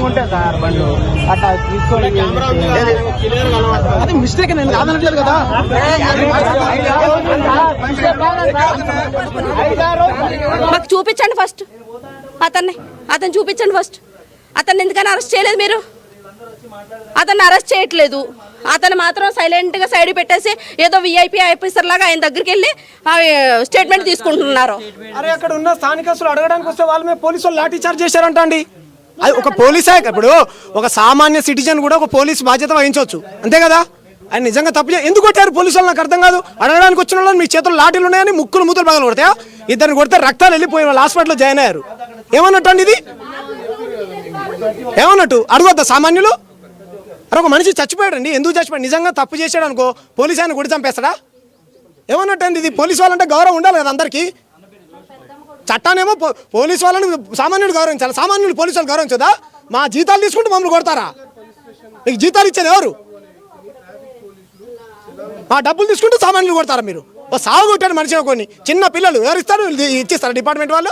Running ఉంటాయి sir బండ్లు అట్లా తీసుకొని అది మిస్టేక్ నేను కాదనట్లేదు కదా. మాకు చూపించండి ఫస్ట్, అతను చూపించండి ఫస్ట్. అతన్ని ఎందుకని అరెస్ట్ చేయలేదు మీరు? అతన్ని అరెస్ట్ చేయట్లేదు. అతను మాత్రం సైలెంట్గా సైడ్ పెట్టేసి ఏదో విఐపి ఆఫీసర్ లాగా ఆయన దగ్గరికి వెళ్ళి స్టేట్మెంట్ తీసుకుంటున్నారు. అరే అక్కడ ఉన్న స్థానికస్తులు అడగడానికి వస్తే వాళ్ళ మీద పోలీసు వాళ్ళు లాఠీ చార్జ్ చేశారంట అండి. అది ఒక పోలీసే. ఇప్పుడు ఒక సామాన్య సిటిజన్ కూడా ఒక పోలీసు బాధ్యత వహించవచ్చు, అంతే కదా. ఆయన నిజంగా తప్పు ఎందుకు కొట్టారు పోలీసు వాళ్ళు నాకు అర్థం కాదు. అడగడానికి వచ్చిన వాళ్ళు మీ చేతుల్లో లాఠీలు ఉన్నాయని ముక్కులు మూతులు పగలు కొడతాయా? ఇద్దరిని కొడితే రక్తాలు వెళ్ళిపోయి వాళ్ళు హాస్పిటల్లో జాయిన్ అయ్యారు. ఏమన్నట్టు అండి ఇది? ఏమన్నట్టు అడగొద్దా సామాన్యులు? అరే ఒక మనిషి చచ్చిపోయాడండి, ఎందుకు చచ్చిపోయాడు? నిజంగా తప్పు చేశాడు అనుకో పోలీసు ఆయన కొడి చంపేస్తాడా? ఏమన్నట్టు అండి ఇది? పోలీసు వాళ్ళంటే గౌరవం ఉండాలి కదా అందరికీ. చట్టానేమో పోలీసు వాళ్ళని సామాన్యుడు గౌరవించాలి, సామాన్యులు పోలీసు వాళ్ళు గౌరవించదా? మా జీతాలు తీసుకుంటూ మమ్మల్ని కొడతారా? మీకు జీతాలు ఇచ్చేది ఎవరు? మా డబ్బులు తీసుకుంటూ సామాన్యులు కొడతారా మీరు? ఓ సాగు కొట్టాడు మనిషి, కొన్ని చిన్న పిల్లలు ఎవరిస్తారు? ఇచ్చిస్తారు డిపార్ట్మెంట్ వాళ్ళు.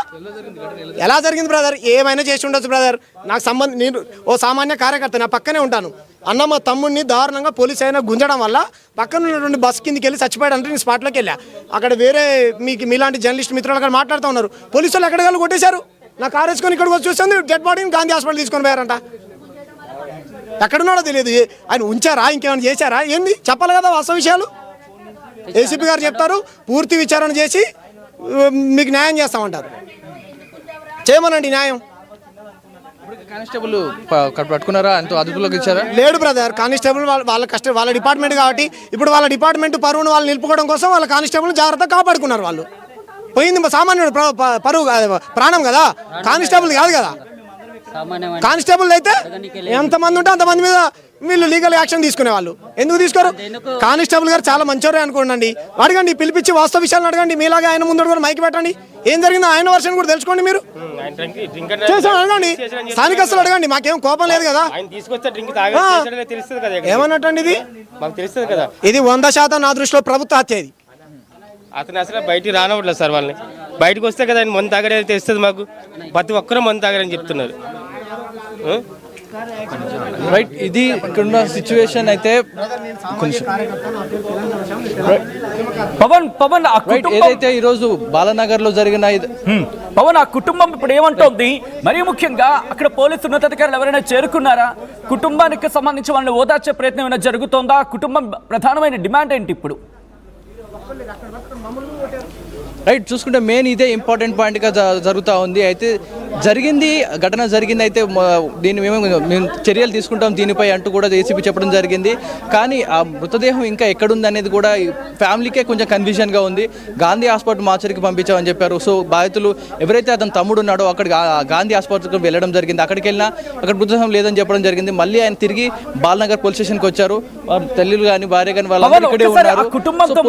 ఎలా జరిగింది బ్రదర్? ఏమైనా చేసి ఉండొచ్చు బ్రదర్, నాకు సంబంధం. నేను ఓ సామాన్య కార్యకర్త, నా పక్కనే ఉంటాను. అన్న మా తమ్ముడిని దారుణంగా పోలీసు అయినా గుంజడం వల్ల పక్కన ఉన్నటువంటి బస్ కిందకి వెళ్ళి చచ్చిపోయాడు అంటే నేను స్పాట్లోకి వెళ్ళా. అక్కడ వేరే మీలాంటి జర్నలిస్ట్ మిత్రులు అక్కడ మాట్లాడుతూ ఉన్నారు. పోలీసు వాళ్ళు ఎక్కడ వాళ్ళు కొట్టేశారు. నా కారు వేసుకొని ఇక్కడికి వచ్చి చూస్తుంది, డెడ్ బాడీని గాంధీ హాస్పిటల్ తీసుకొని పోయారంట. ఎక్కడున్నాడో తెలియదు. ఆయన ఉంచారా, ఇంకేమైనా చేశారా? ఏంది చెప్పాలి కదా వాస్తవ విషయాలు. ఏసీపీ గారు చెప్తారు, పూర్తి విచారణ చేసి మీకు న్యాయం చేస్తామంటారు. చేయమనండి న్యాయం. కానిస్టేబుల్ పట్టుకున్నారా? అంత అదుపులోకి ఇచ్చారా? లేడు బ్రదర్. కానిస్టేబుల్ వాళ్ళ డిపార్ట్మెంట్ కాబట్టి ఇప్పుడు వాళ్ళ డిపార్ట్మెంట్ పరువును వాళ్ళు నిలుపుకోవడం కోసం వాళ్ళ కానిస్టేబుల్ జాగ్రత్తగా కాపాడుకున్నారు. వాళ్ళు పోయింది సామాన్యుడు పరువు ప్రాణం కదా, కానిస్టేబుల్ కాదు కదా. కానిస్టేబుల్ అయితే ఎంతమంది ఉంటే అంతమంది మీద వీళ్ళు లీగల్ యాక్షన్ తీసుకునే వాళ్ళు. ఎందుకు తీసుకోరు? కానిస్టేబుల్ గారు చాలా మంచివారే అనుకోండి. అడగండి, పిలిపించి వాస్తవ విషయాలను అడగండి. మీలాగా ఆయన ముందు కూడా మైక్ పెట్టండి. ఏం జరిగిందో ఆయన వర్షన్ కూడా తెలుసుకోండి. మీరు చేసాను అడగండి, స్థానికస్తులు అడగండి. మాకేం కోపం లేదు కదా. ఏమన్నట్టండి ఇది? ఇది 100% నా దృష్టిలో ప్రభుత్వ హత్య. ఇది అతను అసలు బయటికి రానవట్లేదు సార్. వాళ్ళని బయటకు వస్తే కదా ఆయన మందు తాగడని తెలుస్తుంది మాకు. ప్రతి ఒక్కరూ మందు తాగడని చెప్తున్నారు. రైట్, ఇది ఇక్కడున్న సిచ్యువేషన్. అయితే పవన్ ఏదైతే ఈరోజు బాలనగర్ లో జరిగిన పవన్ ఆ కుటుంబం ఇప్పుడు ఏమంటోంది? మరీ ముఖ్యంగా అక్కడ పోలీసు ఉన్నతాధికారులు ఎవరైనా చేరుకున్నారా? కుటుంబానికి సంబంధించి వాళ్ళని ఓదార్చే ప్రయత్నం ఏమైనా జరుగుతోందా? కుటుంబం ప్రధానమైన డిమాండ్ ఏంటి ఇప్పుడు? రైట్, చూసుకుంటే మెయిన్ ఇదే ఇంపార్టెంట్ పాయింట్గా జరుగుతూ ఉంది. అయితే ఘటన జరిగింది. అయితే దీన్ని మేము చర్యలు తీసుకుంటాం దీనిపై అంటూ కూడా ఏసీపీ చెప్పడం జరిగింది. కానీ ఆ మృతదేహం ఇంకా ఎక్కడుంది అనేది కూడా ఫ్యామిలీకే కొంచెం కన్ఫ్యూజన్గా ఉంది. గాంధీ హాస్పిటల్ మార్చరికి పంపించామని చెప్పారు. సో బాధితులు ఎవరైతే అతను తమ్ముడు ఉన్నాడో అక్కడికి గాంధీ హాస్పిటల్కి వెళ్ళడం జరిగింది. అక్కడికి వెళ్ళినా అక్కడ మృతదేహం లేదని చెప్పడం జరిగింది. మళ్ళీ ఆయన తిరిగి బాలనగర్ పోలీస్ స్టేషన్కి వచ్చారు. తల్లులు కానీ భార్య కానీ వాళ్ళు ఇక్కడే ఉన్నారు.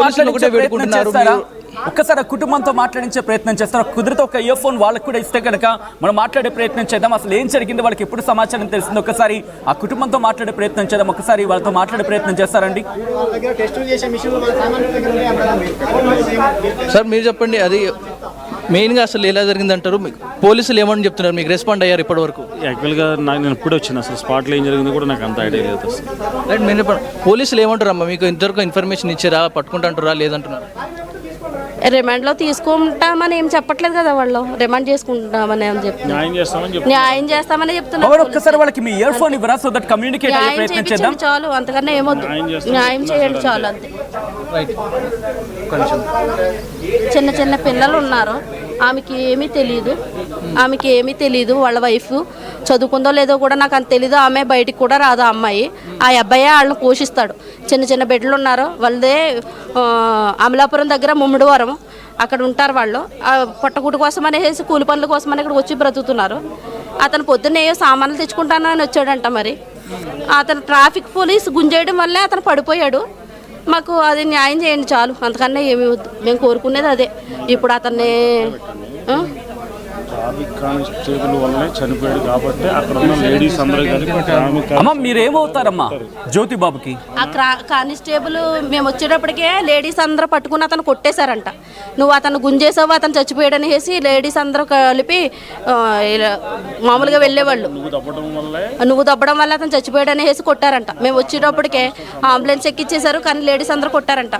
పోలీసులు ఒకటే వేడుకుంటున్నారు. ఒక్కసారి కుటుంబంతో మాట్లాడించే ప్రయత్నం చేస్తారు. కుదిరితే ఒక ఇయర్ ఫోన్ వాళ్ళకి కూడా ఇస్తే కనుక మనం మాట్లాడే ప్రయత్నం చేద్దాం. అసలు ఏం జరిగింది, వాళ్ళకి ఎప్పుడు సమాచారం తెలిసింది, ఒక్కసారి ఆ కుటుంబంతో మాట్లాడే ప్రయత్నం చేద్దాం. ఒకసారి వాళ్ళతో మాట్లాడే ప్రయత్నం చేస్తారండి. సార్ మీరు చెప్పండి, అది మెయిన్గా అసలు ఎలా జరిగిందంటారు? పోలీసులు ఏమని చెప్తున్నారు? మీకు రెస్పాండ్ అయ్యారు ఇప్పటి వరకు? యాక్చువల్గా నేను ఇప్పుడే వచ్చిన, అసలు స్పాట్లో ఏం జరిగిందో కూడా నాకు అంత ఐడియా లేదు. రైట్, మీరు పోలీసులు ఏమంటారు అమ్మా? మీకు ఇంతవరకు ఇన్ఫర్మేషన్ ఇచ్చారా? పట్టుకుంటాంటారా లేదంటున్నారు? రిమాండ్లో తీసుకుంటామని ఏం చెప్పట్లేదు కదా. వాళ్ళు రిమాండ్ చేసుకుంటామని ఏం చెప్తున్నారు, న్యాయం చేస్తామని చెప్తున్నారు. ఒక్కసారి వాళ్ళకి మీ ఇయర్ ఫోన్ ఇవ్వరా? సో దట్ కమ్యూనికేట్ అయ్యే ప్రయత్నం చేద్దాం. చాలు, అంతకన్నా ఏమొద్దు, న్యాయం చేయండి చాలు అంతే. చిన్న చిన్న పిల్లలు ఉన్నారు, ఆమెకి ఏమీ తెలియదు. వాళ్ళ వైఫ్ చదువుకుందో లేదో కూడా నాకు అంత తెలీదు. ఆమె బయటికి కూడా రాదు. ఆ అమ్మాయి, ఆ అబ్బాయి వాళ్ళని పోషిస్తాడు. చిన్న చిన్న బిడ్డలు ఉన్నారు. వాళ్ళదే అమలాపురం దగ్గర ముమ్మిడివరం, అక్కడ ఉంటారు వాళ్ళు. పొట్టకూటి కోసం అనేసి కూలి పనుల కోసం అని ఇక్కడ వచ్చి బ్రతుకుతున్నారు. అతను పొద్దున్నే సామాన్లు తెచ్చుకుంటానని వచ్చాడంట. మరి అతను ట్రాఫిక్ పోలీస్ గుంజేయడం వల్లే అతను పడిపోయాడు. మాకు అది న్యాయం చేయండి చాలు, అంతకన్నా ఏమీ వద్దు. మేము కోరుకునేది అదే. ఇప్పుడు అతన్ని ట్రాఫిక్ కానిస్టేబుల్ వల్లనే చనిపోయాడు కాబట్టి అక్కడ ఉన్న లేడీస్ అందరూ కలిపి ట్రాఫిక్ అమ్మ మీరేమవుతారమ్మా జ్యోతి బాబుకి? ఆ కానిస్టేబుల్ మేము వచ్చేటప్పటికే లేడీస్ అందరూ పట్టుకుని అతను కొట్టేశారంట. నువ్వు అతను గుంజేసావు, అతను చచ్చిపోయాడని వేసి లేడీస్ అందరూ కలిపి ఇలా మామూలుగా వెళ్ళేవాళ్ళు. నువ్వు దబ్బడం వల్ల అతను చచ్చిపోయాడని వేసి కొట్టారంట. మేము వచ్చేటప్పటికే అంబులెన్స్ ఎక్కిచ్చేశారు, కానీ లేడీస్ అందరూ కొట్టారంట.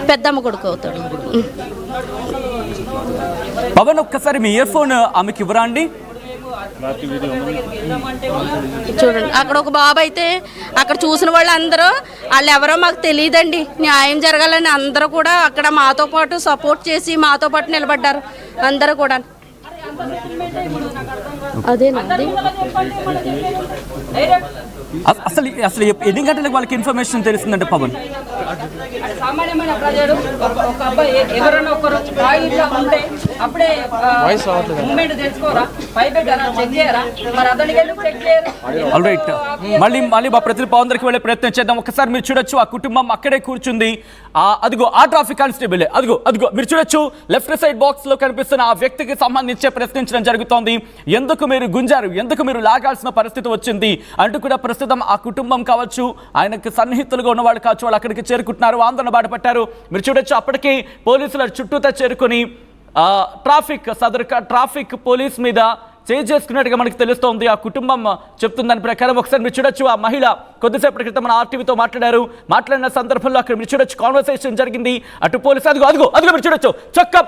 పెద్దమ్మ కొడుకు అవుతాడు. పవన్ ఒక్కసారి మీ ఇయర్ ఫోన్ ఆమెకి ఇవ్వరా అండి? చూడండి, అక్కడ ఒక బాబు అయితే అక్కడ చూసిన వాళ్ళు అందరూ వాళ్ళు ఎవరో మాకు తెలియదండి, న్యాయం జరగాలని అందరూ కూడా అక్కడ మాతో పాటు సపోర్ట్ చేసి మాతో పాటు నిలబడ్డారు అందరూ కూడా. అదేనండి. అసలు అసలు ఎన్ని గంటలకు వాళ్ళకి ఇన్ఫర్మేషన్ తెలిసిందంటే పవన్? సామాన్యమైన ప్రజలు ఒక అబ్బాయి ఎవరైనా ఒకరు ఇట్లా ఉంటే అప్పుడే మూమెంట్ తెలుసుకోరా, భయపెట్టారా, చెక్ చేయరా? మరి అతనికి ఎందుకు చెక్ చేయరు? ఆల్ రైట్, మళ్ళీ మా ప్రతినిధి పవన్ దగ్గరికి వెళ్ళే ప్రయత్నం చేద్దాం. ఒకసారి మీరు చూడొచ్చు, ఆ కుటుంబం అక్కడే కూర్చుంది. అదిగో ఆ ట్రాఫిక్ కానిస్టేబుల్, అదిగో మీరు చూడొచ్చు, లెఫ్ట్ సైడ్ బాక్స్ లో కనిపిస్తున్న ఆ వ్యక్తికి సంబంధించి ప్రశ్నించడం జరుగుతోంది. ఎందుకు మీరు గుంజారు, ఎందుకు మీరు లాగాల్సిన పరిస్థితి వచ్చింది అంటూ కూడా ప్రస్తుతం ఆ కుటుంబం కావచ్చు, ఆయనకు సన్నిహితులుగా ఉన్నవాళ్ళు కావచ్చు, వాళ్ళు అక్కడికి చేరుకుంటున్నారు, ఆందోళన బాటపట్టారు. మీరు చూడొచ్చు, అప్పటికి పోలీసుల చుట్టూతో చేరుకుని ట్రాఫిక్ పోలీస్ మీద చేసుకున్నట్టుగా మనకి తెలుస్తోంది. ఆ కుటుంబం చెప్తున్న దాని ప్రకారం ఒకసారి మీరు చూడొచ్చు, ఆ మహిళ కొద్దిసేపటి క్రితం మన ఆర్టీవీతో మాట్లాడిన సందర్భంలో అక్కడ మీరు చూడొచ్చు కాన్వర్సేషన్ జరిగింది. అటు పోలీసు అదిగో మీరు చూడొచ్చు, చొక్కా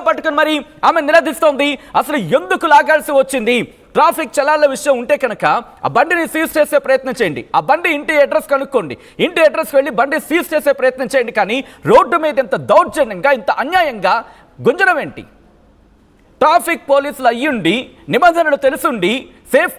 పట్టుకొని మరి ఆమె నిలదీస్తోంది. అసలు ఎందుకు లాగాల్సి వచ్చింది? ట్రాఫిక్ చలాల విషయం ఉంటే కనుక ఆ బండిని సీజ్ చేసే ప్రయత్నం చేయండి, ఆ బండి ఇంటి అడ్రస్ కనుక్కోండి, ఇంటి అడ్రస్కి వెళ్ళి బండి సీజ్ చేసే ప్రయత్నం చేయండి. కానీ రోడ్డు మీద ఇంత దౌర్జన్యంగా, ఇంత అన్యాయంగా గుంజడం ఏంటి? ట్రాఫిక్ పోలీసులు అయ్యుండి, నిబంధనలు తెలుసుండి, సేఫ్